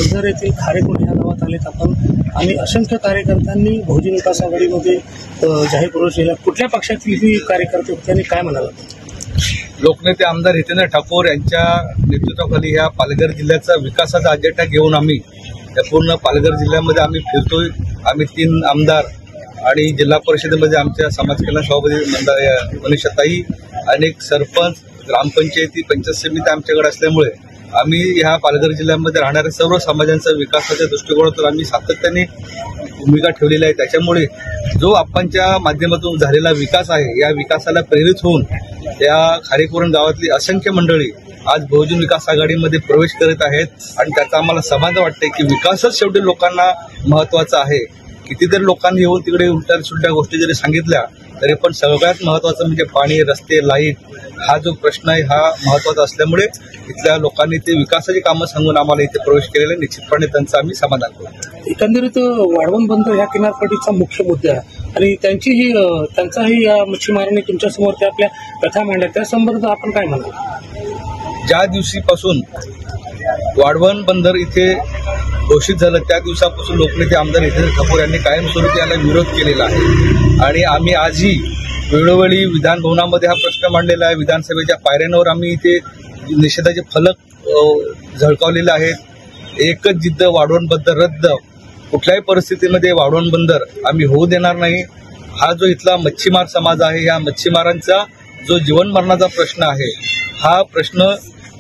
पालघर येथील खारेकुंड या गावात आलेत आपण आणि असंख्य कार्यकर्त्यांनी बहुजन विकास आघाडीमध्ये जाहीर प्रवेश केला। कुठल्या पक्षातील ही कार्यकर्ते होते आणि काय म्हणाला? लोकनेते आमदार हितेंद्र ठाकूर यांच्या नेतृत्वाखाली या पालघर जिल्ह्याचा विकासाचा अजेंडा घेऊन आम्ही या पूर्ण पालघर जिल्ह्यामध्ये आम्ही फिरतोय। आम्ही 3 आमदार आणि जिल्हा परिषदेमध्ये आमच्या समाज कल्याण सभापती मनीषाताई, अनेक सरपंच, ग्रामपंचायती, पंचायत समिती आमच्याकडे असल्यामुळे आम्ही ह्या पालघर जिल्ह्यामध्ये राहणाऱ्या सर्व समाजांचा विकासाच्या दृष्टिकोनातून आम्ही सातत्याने भूमिका ठेवलेली आहे। त्याच्यामुळे जो आपणच्या माध्यमातून झालेला विकास आहे या विकासाला प्रेरित होऊन या खारेकुरण गावातली असंख्य मंडळी आज बहुजन विकास आघाडीमध्ये प्रवेश करत आहेत आणि त्याचा आम्हाला समाधान वाटते की विकासच शेवटी लोकांना महत्वाचा आहे। कितीतरी लोकांनी येऊन तिकडे उलट्या सुलट्या गोष्टी जरी सांगितल्या तरी पण सगळ्यात महत्वाचं म्हणजे पाणी, रस्ते, लाईट हा जो प्रश्न आहे हा महत्वाचा असल्यामुळे इथल्या लोकांनी ते विकासाची कामं सांगून आम्हाला इथे प्रवेश केलेला निश्चितपणे त्यांचं आम्ही समाधान करू। एकंदरीत वाढवण बंदर या किनारपट्टीचा मुख्य मुद्दा आहे आणि त्यांचाही या मच्छीमारांनी तुमच्यासमोर त्या आपल्या कथा मांडल्या, त्या संदर्भात आपण काय म्हणाल? ज्या दिवशीपासून वाढवण बंदर इथे घोषित झालं त्या दिवसापासून लोकनेते आमदार हितेंद्र ठाकूर यांनी कायमस्वरूपी याला विरोध केलेला आहे आणि आम्ही आजही वेळोवेळी विधानभवनामध्ये हा प्रश्न मांडलेला आहे। विधानसभेच्या पायऱ्यांवर आम्ही इथे निषेधाचे फलक झळकावलेले आहेत। एकच जिद्द, वाढवण बंदर रद्द। कुठल्याही परिस्थितीमध्ये वाढवण बंदर आम्ही होऊ देणार नाही। हा जो इथला मच्छीमार समाज आहे या मच्छीमारांचा जो जीवन मरणाचा प्रश्न आहे हा प्रश्न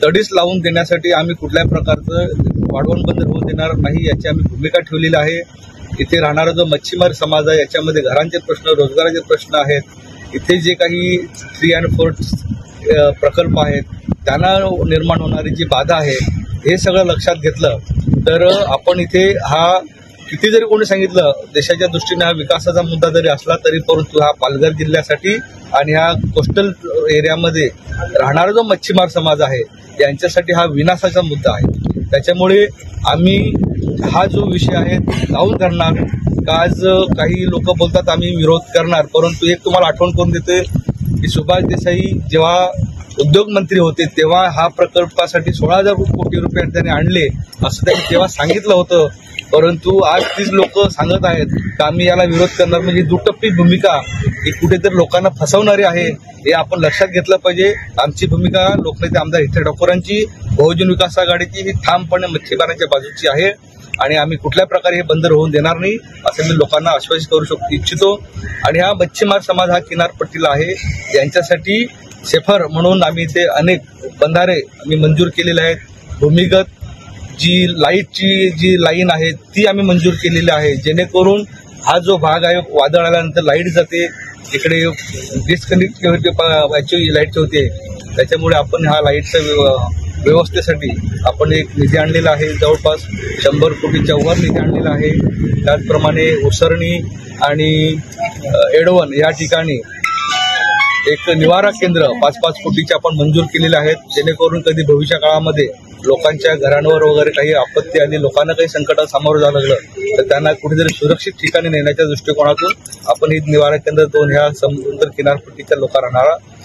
तडीस लावून देण्यासाठी आम्ही कुठल्याही प्रकारचं वाढवण बंदर होऊ देणार नाही याची आम्ही भूमिका ठेवलेली आहे। इथे राहणारा जो मच्छीमार समाज आहे याच्यामध्ये घरांचे प्रश्न, रोजगाराचे प्रश्न आहेत, इथे जे काही 3 and 4 प्रकल्प आहेत त्यांना निर्माण होणारी जी बाधा आहे हे सगळं लक्षात घेतलं तर आपण इथे हा किती जरी कोणी सांगितलं देशाच्या दृष्टीने हा विकासाचा मुद्दा जरी असला तरी परंतु हा पालघर जिल्ह्यासाठी आणि ह्या कोस्टल एरियामध्ये राहणारा जो मच्छीमार समाज आहे यांच्यासाठी हा विनाशाचा मुद्दा आहे। त्याच्यामुळे आम्ही हा जो विषय आहे लावून धरणार का। आज काही लोक बोलतात आम्ही विरोध करणार, परंतु एक तुम्हाला आठवण करून देते की सुभाष देसाई जेव्हा उद्योग मंत्री होते तेव्हा हा प्रकल्पासाठी 16,000 कोटी रुपये त्यांनी आणले असं त्यांनी तेव्हा सांगितलं होतं। परंतु आज तीच लोक सांगत आहेत की आम्ही याला विरोध करणार, म्हणजे दुटप्पी भूमिका ही कुठेतरी लोकांना फसवणारी आहे हे आपण लक्षात घेतलं पाहिजे। आमची भूमिका लोकनेते आमदार हितेंद्र ठाकूरांची, बहुजन विकास आघाडीची ही ठामपणे मच्छीमारांच्या बाजूची आहे आणि आम्ही कुठल्या प्रकारे हे बंदर होऊन देणार नाही असं मी लोकांना आश्वासित करू इच्छितो। आणि हा मच्छीमार समाज हा किनारपट्टीला आहे, यांच्यासाठी सेफर म्हणून आम्ही इथे अनेक बंधारे आम्ही मंजूर केलेले आहेत। भूमिगत जी लाईटची जी लाईन आहे ती आम्ही मंजूर केलेली आहे, जेणेकरून हा जो भाग आहे वादळ आल्यानंतर लाईट जाते, इकडे डिस्कनेक्टिव्हिटी लाईटची होते, त्याच्यामुळे आपण हा लाईटच्या व्यवस्थेसाठी आपण एक निधी आणलेला आहे, जवळपास 100 कोटीच्या वर निधी आणलेला आहे। त्याचप्रमाणे उसरणी आणि एडवण या ठिकाणी एक निवारा केंद्र 5-5 कोटीचे आपण मंजूर केलेले आहेत, जेणेकरून कधी भविष्य काळामध्ये लोकांच्या घरांवर वगैरे काही आपत्ती आली, लोकांना काही संकटात सामोरं जावं लागलं तर त्यांना कुठेतरी सुरक्षित ठिकाणी नेण्याच्या दृष्टिकोनातून आपण ही निवारा केंद्र 2 ह्या समुद्र किनारपट्टीच्या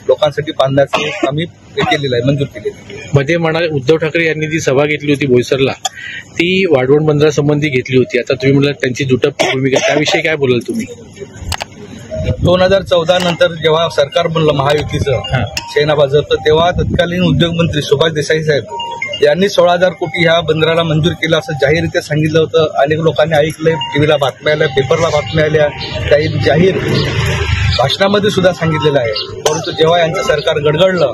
लोकांसाठी बांधण्याचे आम्ही केलेलं आहे, मंजूर केलेलं आहे। मध्ये म्हणाले उद्धव ठाकरे यांनी जी सभा घेतली होती बोईसरला ती वाढवण बंदरासंबंधी घेतली होती, आता तुम्ही म्हणाल त्यांची दुटप्पी भूमिका, त्याविषयी काय बोलाल तुम्ही? 2014 नंतर जेव्हा सरकार बनलं महायुतीचं सेना भाजपचं तेव्हा तत्कालीन उद्योगमंत्री सुभाष देसाई साहेब यांनी 16,000 कोटी ह्या बंदराला मंजूर केलं असं जाहीररित्या सांगितलं होतं। अनेक लोकांनी ऐकलंय, टीव्हीला बातम्या आल्या, पेपरला बातम्या आल्या, काही जाहीर भाषणामध्ये सुद्धा सांगितलेलं आहे। परंतु जेव्हा यांचं सरकार गडगडलं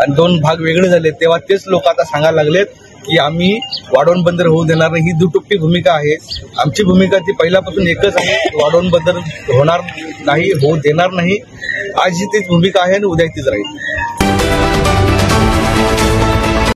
आणि 2 भाग वेगळे झाले तेव्हा तेच लोक आता सांगायला लागलेत की आम्ही वाढवण बंदर होऊ देणार नाही। ही दुटप्पी भूमिका आहे। आमची भूमिका ती पहिल्यापासून एकच आहे, वाढवण बंदर होणार नाही, होऊ देणार नाही। आज ही तीच भूमिका आहे आणि उद्या तीच राहील।